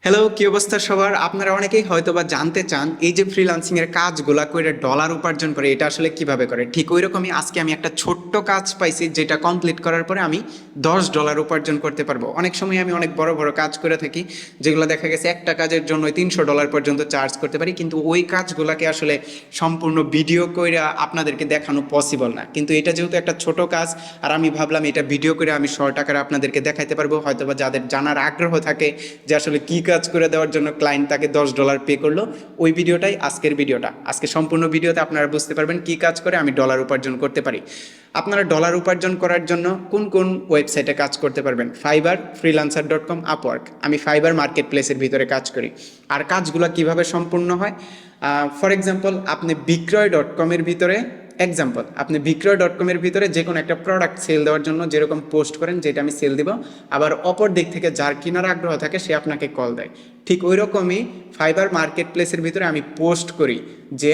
Hello, কি অবস্থা সবার? আপনারা অনেকেই হয়তোবা জানতে চান এই যে ফ্রিল্যান্সিং এর কাজগুলা করে ডলার উপার্জন করে এটা আসলে কিভাবে করে। ঠিক ওই রকমই আজকে আমি একটা ছোট্ট কাজ পাইছি যেটা কমপ্লিট করার পরে আমি $10 উপার্জন করতে পারবো। অনেক সময় আমি অনেক বড় বড় কাজ করে থাকি যেগুলো দেখা গেছে একটা কাজের জন্য $300 পর্যন্ত চার্জ করতে পারি, কিন্তু ওই কাজগুলোকে আসলে সম্পূর্ণ ভিডিও করে আপনাদেরকে দেখানো পসিবল না। কিন্তু এটা যেহেতু একটা ছোট কাজ আর আমি ভাবলাম এটা ভিডিও করে আমি শর্ট আকারে আপনাদেরকে দেখাইতে পারবো। হয়তোবা যাদের জানার আগ্রহ থাকে যে আসলে কি কাজ করে দেওয়ার জন্য ক্লায়েন্ট তাকে $10 পে করলো, ওই ভিডিওটাই আজকের ভিডিওটা। আজকে সম্পূর্ণ ভিডিওতে আপনারা বুঝতে পারবেন কি কাজ করে আমি ডলার উপার্জন করতে পারি। আপনারা ডলার উপার্জন করার জন্য কোন কোন ওয়েবসাইটে কাজ করতে পারবেন? Fibre, freelancer.com, Upwork. আমি ফাইবার মার্কেট প্লেসের ভিতরে কাজ করি। আর কাজগুলো কিভাবে সম্পূর্ণ হয়, ফর এক্সাম্পল আপনি বিক্রয়.com-এর ভিতরে আপনি বিক্রয়.com-এর ভিতরে যে কোনো একটা প্রোডাক্ট সেল দেওয়ার জন্য যেরকম পোস্ট করেন যেটা আমি সেল দিব, আবার অপর দিক থেকে যার কেনার আগ্রহ থাকে সে আপনাকে কল দেয়, ঠিক ওই রকমই ফাইবার মার্কেট প্লেসের ভিতরে আমি পোস্ট করি যে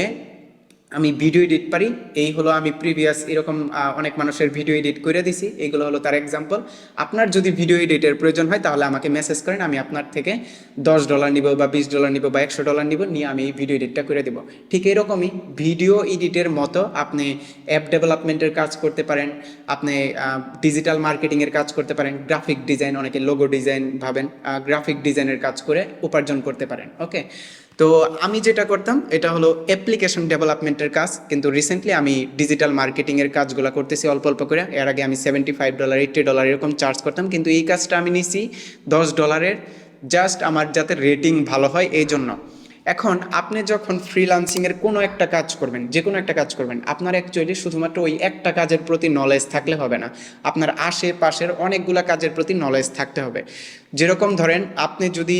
আমি ভিডিও এডিট পারি। এই হলো আমি প্রিভিয়াস এরকম অনেক মানুষের ভিডিও এডিট করে দিছি, এইগুলো হলো তার এক্সাম্পল। আপনার যদি ভিডিও এডিটের প্রয়োজন হয় তাহলে আমাকে মেসেজ করেন, আমি আপনার থেকে $10 নিব বা $20 নিব বা $100 নিব, নিয়ে আমি এই ভিডিও এডিটটা করে দেবো। ঠিক এরকমই ভিডিও এডিটের মতো আপনি অ্যাপ ডেভেলপমেন্টের কাজ করতে পারেন, আপনি ডিজিটাল মার্কেটিংয়ের কাজ করতে পারেন, গ্রাফিক ডিজাইন, অনেকে লোগো ডিজাইন ভাবেন, গ্রাফিক ডিজাইনের কাজ করে উপার্জন করতে পারেন। ওকে, তো আমি যেটা করতাম এটা হলো অ্যাপ্লিকেশন ডেভেলপমেন্টের কাজ, কিন্তু রিসেন্টলি আমি ডিজিটাল মার্কেটিংয়ের কাজগুলো করতেছি অল্প অল্প করে। এর আগে আমি $75, $80 এরকম চার্জ করতাম, কিন্তু এই কাজটা আমি নিছি $10, জাস্ট আমার যাতে রেটিং ভালো হয় এই জন্য। এখন আপনি যখন ফ্রিল্যান্সিংয়ের কোনো একটা কাজ করবেন, যে কোনো একটা কাজ করবেন, আপনার অ্যাকচুয়ালি শুধুমাত্র ওই একটা কাজের প্রতি নলেজ থাকলে হবে না, আপনার আশেপাশের অনেকগুলো কাজের প্রতি নলেজ থাকতে হবে। যেরকম ধরেন আপনি যদি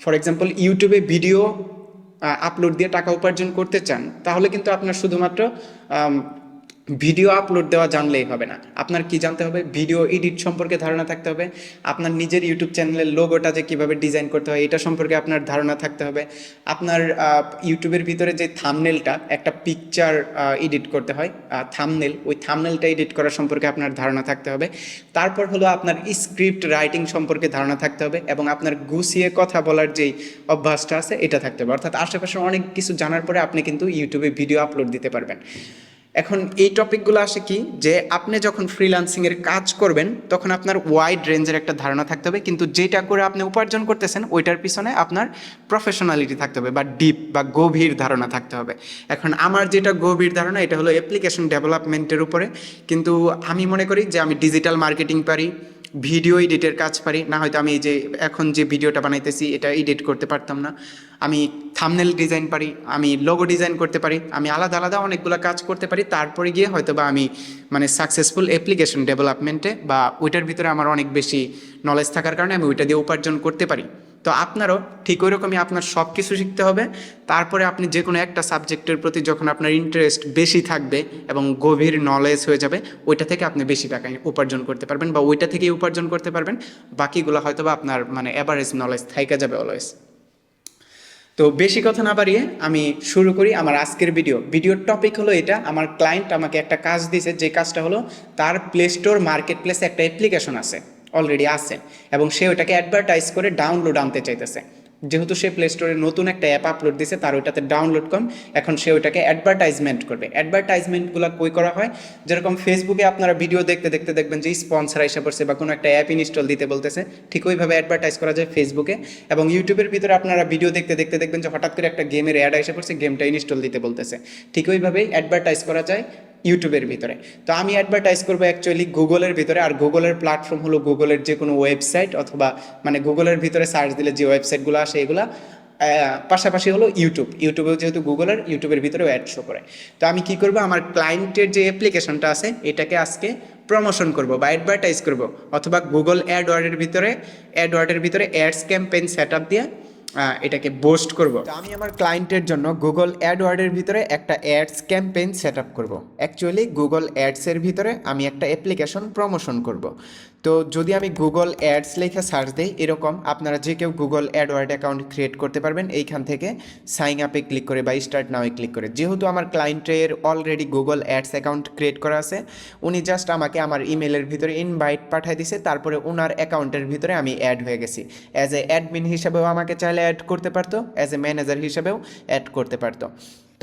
ফর এক্সাম্পল ইউটিউবে ভিডিও আপলোড দিয়ে টাকা উপার্জন করতে চান, তাহলে কিন্তু আপনার শুধুমাত্র ভিডিও আপলোড দেওয়া জানলেই হবে না, আপনার কি জানতে হবে? ভিডিও এডিট সম্পর্কে ধারণা থাকতে হবে, আপনার নিজের ইউটিউব চ্যানেলের লোগোটা যে কীভাবে ডিজাইন করতে হয় এটা সম্পর্কে আপনার ধারণা থাকতে হবে, আপনার ইউটিউবের ভিতরে যে থাম্বনেলটা, একটা পিকচার এডিট করতে হয় থাম্বনেল, ওই থাম্বনেলটা এডিট করা সম্পর্কে আপনার ধারণা থাকতে হবে। তারপর হলো আপনার স্ক্রিপ্ট রাইটিং সম্পর্কে ধারণা থাকতে হবে, এবং আপনার গুছিয়ে কথা বলার যেই অভ্যাসটা আছে এটা থাকতে হবে। অর্থাৎ আশেপাশে অনেক কিছু জানার পরে আপনি কিন্তু ইউটিউবে ভিডিও আপলোড দিতে পারবেন। এখন এই টপিকগুলো আসে কি, যে আপনি যখন ফ্রিল্যান্সিংয়ের কাজ করবেন তখন আপনার ওয়াইড রেঞ্জের একটা ধারণা থাকতে হবে, কিন্তু যেটা করে আপনি উপার্জন করতেছেন ওইটার পিছনে আপনার প্রফেশনালিটি থাকতে হবে বা ডিপ বা গভীর ধারণা থাকতে হবে। এখন আমার যেটা গভীর ধারণা এটা হলো অ্যাপ্লিকেশন ডেভেলপমেন্টের উপরে, কিন্তু আমি মনে করি যে আমি ডিজিটাল মার্কেটিং পারি, ভিডিও এডিটের কাজ পারি, না হয়তো আমি এই যে এখন যে ভিডিওটা বানাইতেছি এটা এডিট করতে পারতাম না। আমি থাম্বনেল ডিজাইন পারি, আমি লোগো ডিজাইন করতে পারি, আমি আলাদা আলাদা অনেকগুলো কাজ করতে পারি। তারপরে গিয়ে হয়তো বা আমি মানে সাকসেসফুল অ্যাপ্লিকেশন ডেভেলপমেন্টে বা ওইটার ভিতরে আমার অনেক বেশি নলেজ থাকার কারণে আমি ওইটা দিয়ে উপার্জন করতে পারি। তো আপনারও ঠিক ওই রকমই আপনার সব কিছু শিখতে হবে, তারপরে আপনি যে কোনো একটা সাবজেক্টের প্রতি যখন আপনার ইন্টারেস্ট বেশি থাকবে এবং গভীর নলেজ হয়ে যাবে, ওইটা থেকে আপনি বেশি টাকা উপার্জন করতে পারবেন বা ওইটা থেকেই উপার্জন করতে পারবেন। বাকিগুলো হয়তো বা আপনার মানে অ্যাভারেজ নলেজ থাইকা যাবে অলওয়েজ। তো বেশি কথা না বাড়িয়ে আমি শুরু করি আমার আজকের ভিডিওর টপিক হলো এটা। আমার ক্লায়েন্ট আমাকে একটা কাজ দিয়েছে, যে কাজটা হলো তার প্লে স্টোর মার্কেট প্লেসে একটা অ্যাপ্লিকেশন আছে, অলরেডি আছে, এবং সে ওইটাকে অ্যাডভার্টাইজ করে ডাউনলোড আনতে চাইতেছে। যেহেতু সে প্লে স্টোরে নতুন একটা অ্যাপ আপলোড দিয়েছে, তার ওইটাতে ডাউনলোড কম, এখন সে ওইটাকে অ্যাডভার্টাইজমেন্ট করবে। অ্যাডভার্টাইজমেন্টগুলো কই করা হয়, যেরকম ফেসবুকে আপনারা ভিডিও দেখতে দেখতে দেখবেন যে স্পন্সর এসে পড়ছে বা কোনো একটা অ্যাপ ইনস্টল দিতে বলতেছে, ঠিক ওইভাবে অ্যাডভার্টাইজ করা যায় ফেসবুকে। এবং ইউটিউবের ভিতরে আপনারা ভিডিও দেখতে দেখতে দেখবেন যে হঠাৎ করে একটা গেমের অ্যাড এসে পড়ছে, গেমটা ইনস্টল দিতে বলতেছে, ঠিক ওইভাবেই অ্যাডভার্টাইজ করা যায় ইউটিউবের ভিতরে। তো আমি অ্যাডভার্টাইজ করবো অ্যাকচুয়ালি গুগলের ভিতরে, আর গুগলের প্ল্যাটফর্ম হলো গুগলের যে কোনো ওয়েবসাইট, অথবা মানে গুগলের ভিতরে সার্চ দিলে যে ওয়েবসাইটগুলো আসে এগুলা, পাশাপাশি হলো ইউটিউবেও যেহেতু গুগলের, ইউটিউবের ভিতরেও অ্যাড শো করে। তো আমি কি করব, আমার ক্লায়েন্টের যে অ্যাপ্লিকেশনটা আছে এটাকে আজকে প্রমোশন করব বা অ্যাডভার্টাইজ করব, অথবা গুগল অ্যাডওয়ার্ডের ভিতরে অ্যাডস ক্যাম্পেইন সেট আপ দিয়ে এটাকে বুস্ট করব। তো আমি আমার ক্লায়েন্টের জন্য গুগল অ্যাডওয়ার্ডের ভিতরে একটা অ্যাডস ক্যাম্পেইন সেট আপ করবো। অ্যাকচুয়ালি গুগল অ্যাডসের ভিতরে আমি একটা অ্যাপ্লিকেশন প্রমোশন করব। তো যদি আমি গুগল অ্যাডস লেখা সার্চ দিই, এরকম আপনারা যে কেউ গুগল অ্যাডওয়ার্ড অ্যাকাউন্ট ক্রিয়েট করতে পারবেন এইখান থেকে সাইন আপে ক্লিক করে বা স্টার্ট নাও ক্লিক করে। যেহেতু আমার ক্লায়েন্টের already Google ads account create করা আছে, উনি জাস্ট আমাকে আমার ইমেলের ভিতরে ইনভাইট পাঠিয়ে দিছে, তারপরে ওনার অ্যাকাউন্টের ভিতরে আমি অ্যাড হয়ে গেছি। অ্যাজ এ অ্যাডমিন হিসাবেও আমাকে চাইলে অ্যাড করতে পারতো, অ্যাজ এ ম্যানেজার হিসাবেও অ্যাড করতে পারতো।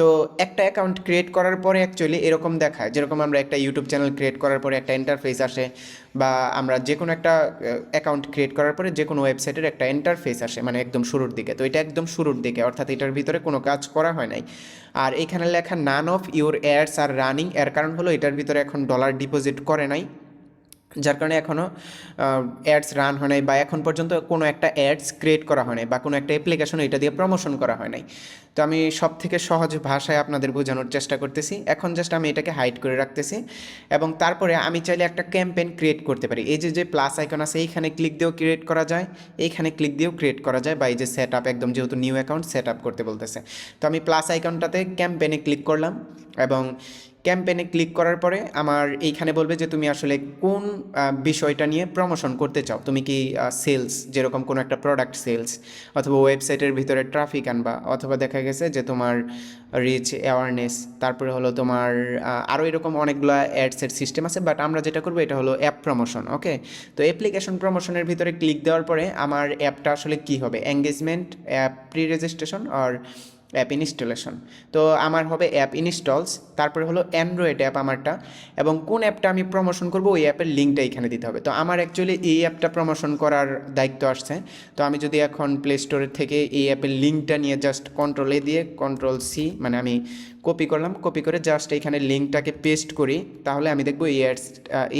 তো একটা অ্যাকাউন্ট ক্রিয়েট করার পরে অ্যাকচুয়ালি এরকম দেখায়, যেরকম আমরা একটা ইউটিউব চ্যানেল ক্রিয়েট করার পরে একটা ইন্টারফেস আসে, বা আমরা যে কোনো একটা অ্যাকাউন্ট ক্রিয়েট করার পরে যে কোনো ওয়েবসাইটের একটা ইন্টারফেস আসে, মানে একদম শুরুর দিকে। তো এটা একদম শুরুর দিকে, অর্থাৎ এটার ভিতরে কোনো কাজ করা হয় নাই। আর এখানে লেখা none of your ads are running, এর কারণ হলো এটার ভিতরে এখন ডলার ডিপোজিট করে নাই, যার কারণে এখনও অ্যাডস রান হয় নাই, বা এখন পর্যন্ত কোনো একটা অ্যাডস ক্রিয়েট করা হয় নাই, বা কোনো একটা অ্যাপ্লিকেশন এটা দিয়ে প্রমোশন করা হয় নাই। তো আমি সব থেকে সহজ ভাষায় আপনাদের বোঝানোর চেষ্টা করতেছি। এখন জাস্ট আমি এটাকে হাইড করে রাখতেছি, এবং তারপরে আমি চাইলে একটা ক্যাম্পেইন ক্রিয়েট করতে পারি। এই যে প্লাস আইকন আছে, এইখানে ক্লিক দিয়েও ক্রিয়েট করা যায়, এইখানে ক্লিক দিয়েও ক্রিয়েট করা যায়, বা এই যে সেট আপ, একদম যেহেতু নিউ অ্যাকাউন্ট সেট আপ করতে বলতেছে। তো আমি প্লাস আইকনটাতে ক্যাম্পেইনে ক্লিক করলাম, এবং ক্যাম্পেইনে ক্লিক করার পরে আমার এইখানে বলবে যে তুমি আসলে কোন বিষয়টা নিয়ে প্রমোশন করতে চাও। তুমি কি সেলস, যেরকম কোনো একটা প্রোডাক্ট সেলস, অথবা ওয়েবসাইটের ভিতরে ট্রাফিক আনবা, অথবা দেখা গেছে যে তোমার রিচ অ্যাওয়ারনেস, তারপরে হলো তোমার আরও এরকম অনেকগুলো অ্যাডসের সিস্টেম আছে, বাট আমরা যেটা করবো এটা হলো অ্যাপ প্রমোশন। ওকে, তো অ্যাপ্লিকেশন প্রমোশনের ভিতরে ক্লিক দেওয়ার পরে আমার অ্যাপটা আসলে কী হবে, এঙ্গেজমেন্ট, অ্যাপ প্রি রেজিস্ট্রেশন আর অ্যাপ ইনস্টলেশন। তো আমার হবে অ্যাপ ইনস্টলস, তারপরে হলো অ্যান্ড্রয়েড অ্যাপ আমারটা, এবং কোন অ্যাপটা আমি প্রমোশন করব ওই অ্যাপের লিঙ্কটা এখানে দিতে হবে। তো আমার অ্যাকচুয়ালি এই অ্যাপটা প্রমোশন করার দায়িত্ব আসছে। তো আমি যদি এখন প্লে স্টোরের থেকে এই অ্যাপের লিঙ্কটা নিয়ে জাস্ট কন্ট্রোল এ দিয়ে কন্ট্রোল সি, মানে আমি কপি করলাম, কপি করে জাস্ট এইখানে লিঙ্কটাকে পেস্ট করি, তাহলে আমি দেখবো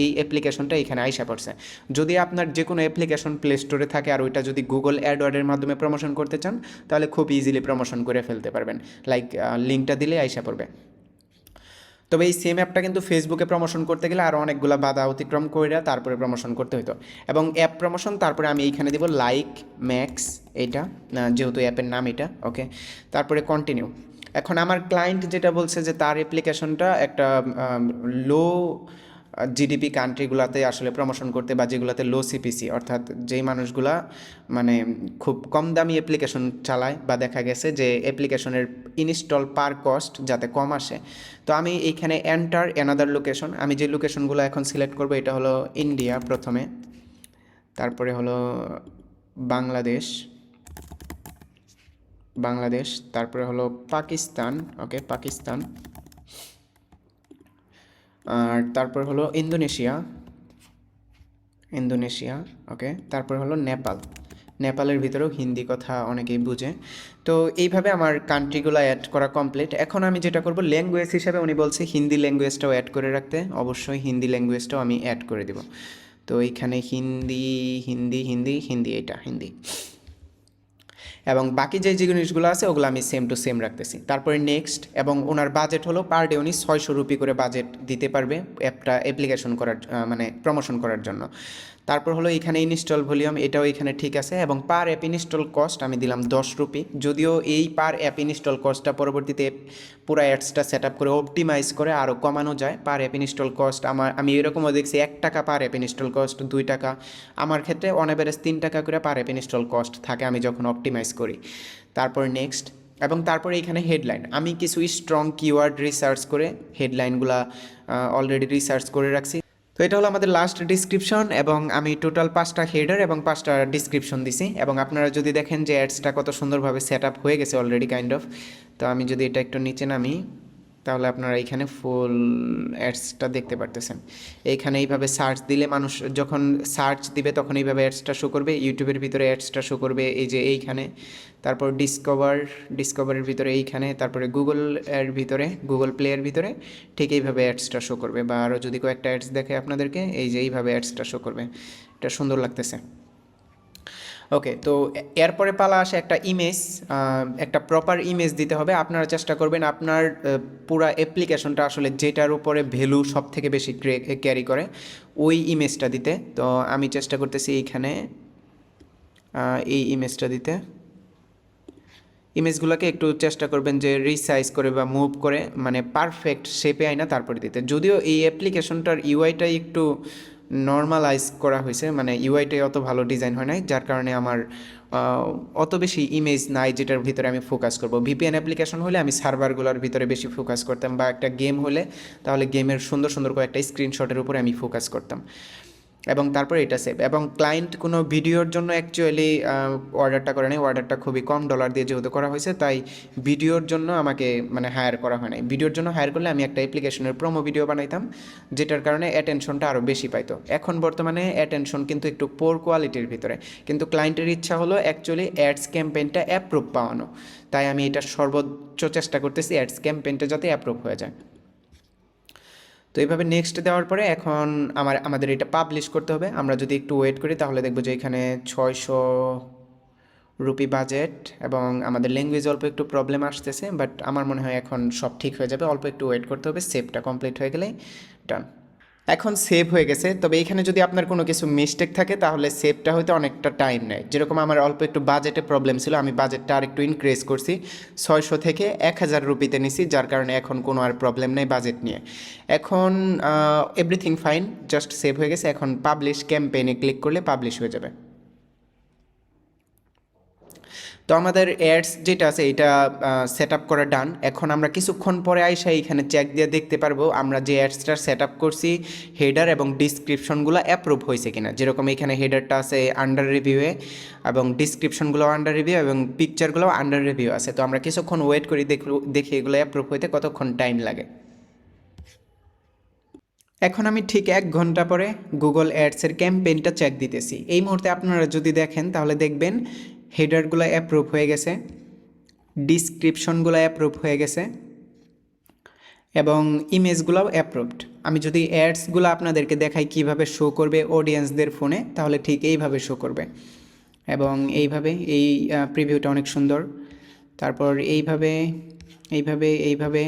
এই অ্যাপ্লিকেশনটা এখানে আইসা পড়ছে। যদি আপনার যে কোনো অ্যাপ্লিকেশন প্লে স্টোরে থাকে আর ওইটা যদি গুগল অ্যাডওয়ার্ডের মাধ্যমে প্রমোশন করতে চান, তাহলে খুব ইজিলি প্রমোশন করে ফেলতে পারবেন, লাইক লিঙ্কটা দিলে আইসা পড়বে। তবে এই সেম অ্যাপটা কিন্তু ফেসবুকে প্রমোশন করতে গেলে আরও অনেকগুলো বাধা অতিক্রম করে তারপরে প্রমোশন করতে হতো। এবং অ্যাপ প্রমোশন, তারপরে আমি এইখানে দেবো লাইক ম্যাক্স, এইটা যেহেতু অ্যাপের নাম এটা। ওকে, তারপরে কন্টিনিউ। এখন আমার ক্লায়েন্ট যেটা বলছে যে তার অ্যাপ্লিকেশনটা একটা লো জিডিপি কান্ট্রিগুলোতে আসলে প্রমোশন করতে, বা যেগুলোতে লো সিপিসি, অর্থাৎ যেই মানুষগুলা মানে খুব কম দামি অ্যাপ্লিকেশন চালায়, বা দেখা গেছে যে অ্যাপ্লিকেশনের ইনস্টল পার কস্ট যাতে কম আসে। তো আমি এইখানে এন্টার অ্যানাদার লোকেশন, আমি যে লোকেশনগুলো এখন সিলেক্ট করবো এটা হলো ইন্ডিয়া প্রথমে, তারপরে হলো বাংলাদেশ, তারপরে হলো পাকিস্তান। ওকে, পাকিস্তান, আর তারপর হলো ইন্দোনেশিয়া। ওকে, তারপর হলো নেপালের ভিতরেও হিন্দি কথা অনেকেই বুঝে। তো এইভাবে আমার কান্ট্রিগুলো অ্যাড করা কমপ্লিট। এখন আমি যেটা করব, ল্যাঙ্গুয়েজ হিসাবে উনি বলছে হিন্দি ল্যাঙ্গুয়েজটাও অ্যাড করে রাখতে, অবশ্যই হিন্দি ল্যাঙ্গুয়েজটাও আমি অ্যাড করে দেব। তো এইখানে হিন্দি, এটা হিন্দি, এবং বাকি যে জিনিসগুলো আছে ওগুলো আমি সেম টু সেম রাখতেছি। তারপরে নেক্সট, এবং ওনার বাজেট হলো পার ডে উনি 600 রুপি করে বাজেট দিতে পারবে অ্যাপ্লিকেশন করার, মানে প্রমোশন করার জন্য। তারপর হলো এখানে ইনস্টল ভলিউম, এটাও এখানে ঠিক আছে, এবং পার অ্যাপ ইনস্টল কস্ট আমি দিলাম 10 রুপি। যদিও এই পার অ্যাপ ইনস্টল কস্টটা পরবর্তীতে পুরো অ্যাডসটা সেট আপ করে অপটিমাইজ করে আরও কমানো যায়। পার অ্যাপ ইনস্টল কস্ট আমি এরকমও দেখছি 1 টাকা পার অ্যাপ ইনস্টল কস্ট, 2 টাকা, আমার ক্ষেত্রে অন অ্যাভারেজ 3 টাকা করে পার অ্যাপ ইনস্টল কস্ট থাকে আমি যখন অপটিমাইজ করি। তারপর নেক্সট, এবং তারপরে এখানে হেডলাইন, আমি কিছু স্ট্রং কিওয়ার্ড রিসার্চ করে হেডলাইনগুলা অলরেডি রিসার্চ করে রাখছি। তো এটা হলো আমাদের লাস্ট ডিসক্রিপশন, এবং আমি টোটাল 5টা হেডার এবং 5টা ডিসক্রিপশন দিছি। এবং আপনারা যদি দেখেন যে অ্যাডসটা কত সুন্দরভাবে সেট আপ হয়ে গেছে অলরেডি কাইন্ড অফ। তো আমি যদি এটা একটু নিচে নামি, তাহলে আপনারা এইখানে ফুল অ্যাডসটা দেখতে পারতেছেন। এইখানে এইভাবে সার্চ দিলে মানুষ যখন সার্চ দিবে তখন এইভাবে অ্যাডসটা শো করবে, ইউটিউবের ভিতরে অ্যাডসটা শো করবে এই যে এইখানে, তারপর ডিসকভারের ভিতরে এইখানে, তারপরে গুগল এর ভিতরে, গুগল প্লে এর ভিতরে ঠিক এইভাবে অ্যাডসটা শো করবে। বা আরও যদি কয়েকটা অ্যাডস দেখে আপনাদেরকে, এই যে এইভাবে অ্যাডসটা শো করবে, এটা সুন্দর লাগতেছে। ওকে, তো এরপরে পালা আসে একটা ইমেজ, একটা প্রপার ইমেজ দিতে হবে। আপনারা চেষ্টা করবেন আপনার পুরা অ্যাপ্লিকেশনটা আসলে যেটার উপরে ভ্যালু সব থেকে বেশি ক্যারি করে ওই ইমেজটা দিতে। তো আমি চেষ্টা করতেছি এইখানে এই ইমেজটা দিতে। ইমেজগুলোকে একটু চেষ্টা করবেন যে রিসাইজ করে বা মুভ করে, মানে পারফেক্ট শেপে আইনা তারপরে দিতে। যদিও এই অ্যাপ্লিকেশনটার ইউআইটাই একটু নর্মালাইজ করা হয়েছে, মানে ইউআইটাই অত ভালো ডিজাইন হয় নাই, যার কারণে আমার অত বেশি ইমেজ নাই যেটার ভিতরে আমি ফোকাস করব। ভিপিএন অ্যাপ্লিকেশন হলে আমি সার্ভারগুলোর ভিতরে বেশি ফোকাস করতাম, বা একটা গেম হলে তাহলে গেমের সুন্দর সুন্দর কয়েকটা স্ক্রিনশটের উপরে আমি ফোকাস করতাম, এবং তারপরে এটা সেভ। এবং ক্লায়েন্ট কোনো ভিডিওর জন্য অ্যাকচুয়ালি অর্ডারটা করে নেই, অর্ডারটা খুবই কম ডলার দিয়ে যেহেতু করা হয়েছে, তাই ভিডিওর জন্য আমাকে মানে হায়ার করা হয় নাই। ভিডিওর জন্য হায়ার করলে আমি একটা অ্যাপ্লিকেশনের প্রোমো ভিডিও বানাইতাম, যেটার কারণে অ্যাটেনশনটা আরও বেশি পাইতো। এখন বর্তমানে অ্যাটেনশন কিন্তু একটু পোর কোয়ালিটির ভিতরে, কিন্তু ক্লায়েন্টের ইচ্ছা হলো অ্যাকচুয়ালি অ্যাডস ক্যাম্পেইনটা অ্যাপ্রুভ পাওয়ানো, তাই আমি এটা সর্বোচ্চ চেষ্টা করতেছি অ্যাডস ক্যাম্পেইনটা যাতে অ্যাপ্রুভ হয়ে যায়। তো এইভাবে নেক্সট দেওয়ার পরে এখন আমাদের এটা পাবলিশ করতে হবে। আমরা যদি একটু ওয়েট করি তাহলে দেখবো যে এখানে 600 রুপি বাজেট, এবং আমাদের ল্যাঙ্গুয়েজ অল্প একটু প্রবলেম আসতেছে, বাট আমার মনে হয় এখন সব ঠিক হয়ে যাবে। অল্প একটু ওয়েট করতে হবে, সেভটা কমপ্লিট হয়ে গেলেই ডান। এখন সেভ হয়ে গেছে, তবে এখানে যদি আপনার কোনো কিছু মিস্টেক থাকে তাহলে সেভটা হইতে অনেকটা টাইম নেয়। যেরকম আমার অল্প একটু বাজেটে প্রবলেম ছিল, আমি বাজেটটা আর একটু ইনক্রিজ করছি, 600 থেকে 1000 রুপিতে নিছি, যার কারণে এখন কোনো আর প্রবলেম নেই বাজেট নিয়ে। এখন এভরিথিং ফাইন, জাস্ট সেভ হয়ে গেছে। এখন পাবলিশ ক্যাম্পেইনে ক্লিক করলে পাবলিশ হয়ে যাবে। তো আমাদের অ্যাডস যেটা আছে এটা সেট আপ করা ডান। এখন আমরা কিছুক্ষণ পরে আইসা এখানে চেক দিয়ে দেখতে পারবো আমরা যে অ্যাডসটা সেট আপ করছি হেডার এবং ডিসক্রিপশনগুলো অ্যাপ্রুভ হয়েছে কিনা। যেরকম এখানে হেডারটা আছে আন্ডার রিভিউয়ে, এবং ডিসক্রিপশনগুলো আন্ডার রিভিউ, এবং পিকচারগুলো আন্ডার রিভিউ আছে। তো আমরা কিছুক্ষণ ওয়েট করি, দেখি এগুলো অ্যাপ্রুভ হইতে কতক্ষণ টাইম লাগে। এখন আমি ঠিক 1 ঘন্টা পরে গুগল অ্যাডসের ক্যাম্পেইনটা চেক দিতেছি। এই মুহূর্তে আপনারা যদি দেখেন তাহলে দেখবেন হেডারগুলো অ্যাপ্রুভ হয়ে গেছে, ডিসক্রিপশনগুলো অ্যাপ্রুভ হয়ে গেছে, এবং ইমেজগুলোও অ্যাপ্রুভড। আমি যদি অ্যাডসগুলো আপনাদেরকে দেখাই কিভাবে শো করবে অডিয়েন্সদের ফোনে, তাহলে ঠিক এইভাবে শো করবে, এবং এইভাবে এই প্রিভিউটা অনেক সুন্দর। তারপর এইভাবে এইভাবে এইভাবে,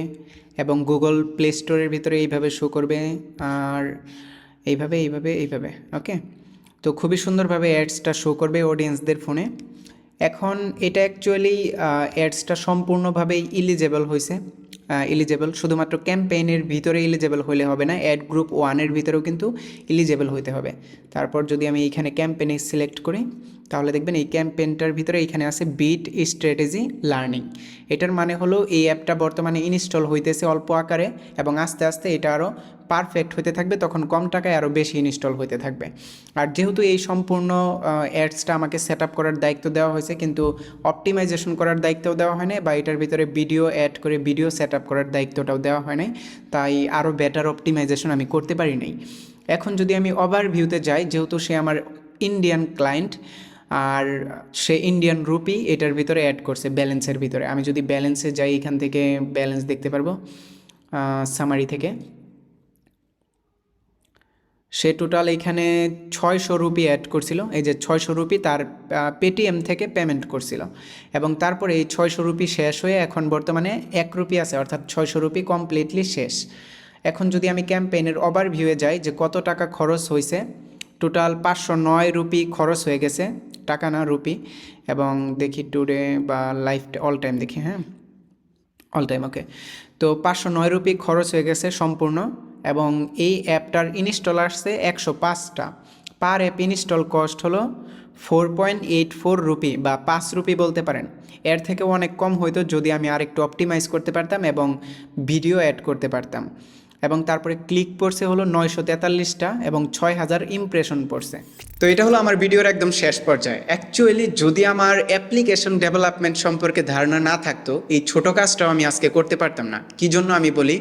এবং গুগল প্লে স্টোরের ভিতরে এইভাবে শো করবে, আর এইভাবে এইভাবে এইভাবে। ওকে, তো খুবই সুন্দরভাবে অ্যাডসটা শো করবে অডিয়েন্সদের ফোনে। এখন এটা অ্যাকচুয়ালি অ্যাডসটা সম্পূর্ণভাবেই ইলিজেবল হয়েছে। ইলিজেবল শুধুমাত্র ক্যাম্পেইনের ভিতরে ইলিজেবল হলে হবে না, অ্যাড গ্রুপ 1-এর ভিতরেও কিন্তু ইলিজেবল হইতে হবে। তারপর যদি আমি এইখানে ক্যাম্পেইনে সিলেক্ট করি তাহলে দেখবেন এই ক্যাম্পেইনটার ভিতরে এইখানে আছে বিট স্ট্র্যাটেজি লার্নিং। এটার মানে হলো এই অ্যাপটা বর্তমানে ইনস্টল হইতেছে অল্প আকারে, এবং আস্তে আস্তে এটা আরও পারফেক্ট হতে থাকবে, তখন কম টাকায় আরও বেশি ইনস্টল হতে থাকবে। আর যেহেতু এই সম্পূর্ণ অ্যাডসটা আমাকে সেট আপ করার দায়িত্ব দেওয়া হয়েছে, কিন্তু অপটিমাইজেশন করার দায়িত্বও দেওয়া হয় নাই, বা এটার ভিতরে ভিডিও অ্যাড করে ভিডিও সেট আপ করার দায়িত্বটাও দেওয়া হয় নাই, তাই আরও বেটার অপটিমাইজেশন আমি করতে পারি নাই। এখন যদি আমি ওভারভিউতে যাই, যেহেতু সে আমার ইন্ডিয়ান ক্লায়েন্ট আর সে ইন্ডিয়ান রুপি এটার ভিতরে অ্যাড করছে ব্যালেন্সের ভিতরে, আমি যদি ব্যালেন্সে যাই এখান থেকে ব্যালেন্স দেখতে পারবো সামারি থেকে। সে টোটাল এখানে 600 রুপি অ্যাড করছিল, এই যে 600 রুপি তার পেটিএম থেকে পেমেন্ট করছিল, এবং তারপরে এই 600 রুপি শেষ হয়ে এখন বর্তমানে 1 রুপি আছে, অর্থাৎ 600 রুপি কমপ্লিটলি শেষ। এখন যদি আমি ক্যাম্পেইনের ওভারভিউয়ে যাই যে কত টাকা খরচ হয়েছে, টোটাল 509 রুপি খরচ হয়ে গেছে, টাকা না রুপি। এবং দেখি টুডে বা লাইফ অল টাইম দেখি, হ্যাঁ অল টাইম ওকে। তো 509 রুপি খরচ হয়ে গেছে সম্পূর্ণ, এবং এই অ্যাপটার ইনস্টল আসছে 105টা। পার অ্যাপ ইনস্টল কস্ট হলো 4.84 রুপি, বা 5 রুপি বলতে পারেন। এর থেকেও অনেক কম হইতো যদি আমি আরেকটু অপটিমাইজ করতে পারতাম এবং ভিডিও অ্যাড করতে পারতাম। এবং তারপরে ক্লিক পড়ছে হলো 943টা, এবং 6000 ইমপ্রেশন পড়ছে। তো এটা হলো আমার ভিডিওর একদম শেষ পর্যায়ে। অ্যাকচুয়ালি যদি আমার অ্যাপ্লিকেশন ডেভেলপমেন্ট সম্পর্কে ধারণা না থাকতো, এই ছোট কাজটাও আমি আজকে করতে পারতাম না। কি জন্য আমি বলি,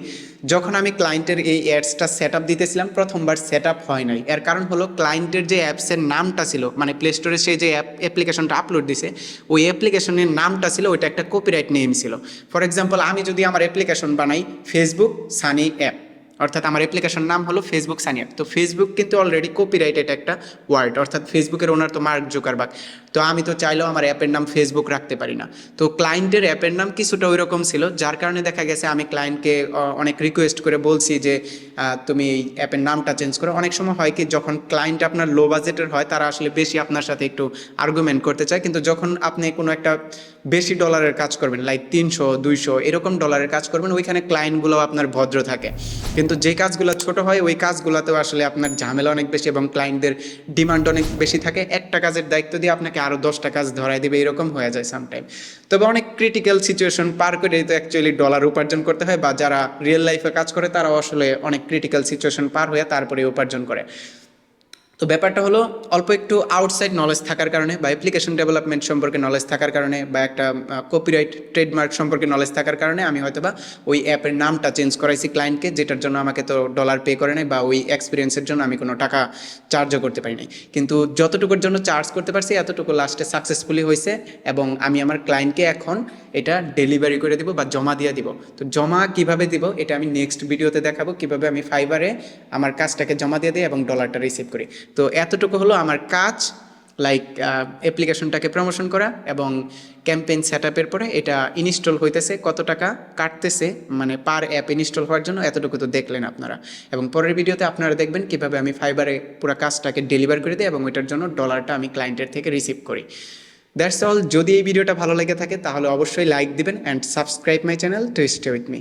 যখন আমি ক্লায়েন্টের এই অ্যাডসটা সেট আপ দিতেছিলাম, প্রথমবার সেট আপ হয় নাই। এর কারণ হলো ক্লায়েন্টের যে অ্যাপসের নামটা ছিল, মানে প্লে স্টোরে সে যে অ্যাপ্লিকেশনটা আপলোড দিছে, ওই অ্যাপ্লিকেশনের নামটা ছিল ওইটা একটা কপিরাইট নেম ছিল। ফর এক্সাম্পল, আমি যদি আমার অ্যাপ্লিকেশন বানাই ফেসবুক সানি অ্যাপ, অর্থাৎ আমার অ্যাপ্লিকেশন নাম হলো ফেসবুক সানি অ্যাপ, তো ফেসবুক কিন্তু অলরেডি কপিরাইটেড একটা ওয়ার্ড, অর্থাৎ ফেসবুকের ওনার তো মার্ক জুকারবার্গ। তো আমি তো চাইলেও আমার অ্যাপের নাম ফেসবুক রাখতে পারি না। তো ক্লায়েন্টের অ্যাপের নাম কিছুটা ওই রকম ছিল, যার কারণে দেখা গেছে আমি ক্লায়েন্টকে অনেক রিকোয়েস্ট করে বলছি যে তুমি এই অ্যাপের নামটা চেঞ্জ করো। অনেক সময় হয় কি, যখন ক্লায়েন্ট আপনার লো বাজেটের হয় তারা আসলে বেশি আপনার সাথে একটু আর্গুমেন্ট করতে চায়, কিন্তু যখন আপনি কোনো একটা বেশি ডলারের কাজ করবেন, লাইক 300 200 এরকম ডলারের কাজ করবেন, ওইখানে ক্লায়েন্টগুলো আপনার ভদ্র থাকে। কিন্তু কিন্তু যে কাজগুলো ছোট হয় ওই কাজগুলোতেও আসলে আপনার ঝামেলা অনেক বেশি এবং ক্লায়েন্টদের ডিমান্ড অনেক বেশি থাকে। একটা কাজের দায়িত্ব দিয়ে আপনাকে আরও 10টা কাজ ধরাই দেবে, এরকম হয়ে যায় সামটাইম। তবে অনেক ক্রিটিক্যাল সিচুয়েশন পার করে তো অ্যাকচুয়ালি ডলার উপার্জন করতে হয়, বা যারা রিয়েল লাইফে কাজ করে তারাও আসলে অনেক ক্রিটিক্যাল সিচুয়েশন পার হয়ে তারপরে উপার্জন করে। তো ব্যাপারটা হলো অল্প একটু আউটসাইড নলেজ থাকার কারণে, বা অ্যাপ্লিকেশন ডেভেলপমেন্ট সম্পর্কে নলেজ থাকার কারণে, বা একটা কপিরাইট ট্রেডমার্ক সম্পর্কে নলেজ থাকার কারণে আমি হয়তোবা ওই অ্যাপের নামটা চেঞ্জ করাইছি ক্লায়েন্টকে, যেটার জন্য আমাকে তো ডলার পে করে নাই, বা ওই এক্সপিরিয়েন্সের জন্য আমি কোনো টাকা চার্জও করতে পারি নাই। কিন্তু যতটুকুর জন্য চার্জ করতে পারছি এতটুকু লাস্টে সাকসেসফুলি হয়েছে, এবং আমি আমার ক্লায়েন্টকে এখন এটা ডেলিভারি করে দিব বা জমা দিয়ে দিব। তো জমা কিভাবে দিব এটা আমি নেক্সট ভিডিওতে দেখাবো, কিভাবে আমি ফাইবারে আমার কাজটাকে জমা দিয়ে দিই এবং ডলারটা রিসিভ করি। তো এতটুকু হলো আমার কাজ, লাইক অ্যাপ্লিকেশনটাকে প্রমোশন করা এবং ক্যাম্পেইন সেট আপের পরে এটা ইনস্টল হইতেছে, কত টাকা কাটতেছে মানে পার অ্যাপ ইনস্টল হওয়ার জন্য, এতটুকু তো দেখলেন আপনারা। এবং পরের ভিডিওতে আপনারা দেখবেন কীভাবে আমি ফাইবারে পুরো কাজটাকে ডেলিভার করে দিই এবং ওইটার জন্য ডলারটা আমি ক্লায়েন্টের থেকে রিসিভ করি। That's all. যদি এই ভিডিওটা ভালো লেগে থাকে তাহলে অবশ্যই লাইক দিবেন and subscribe my channel to stay with me.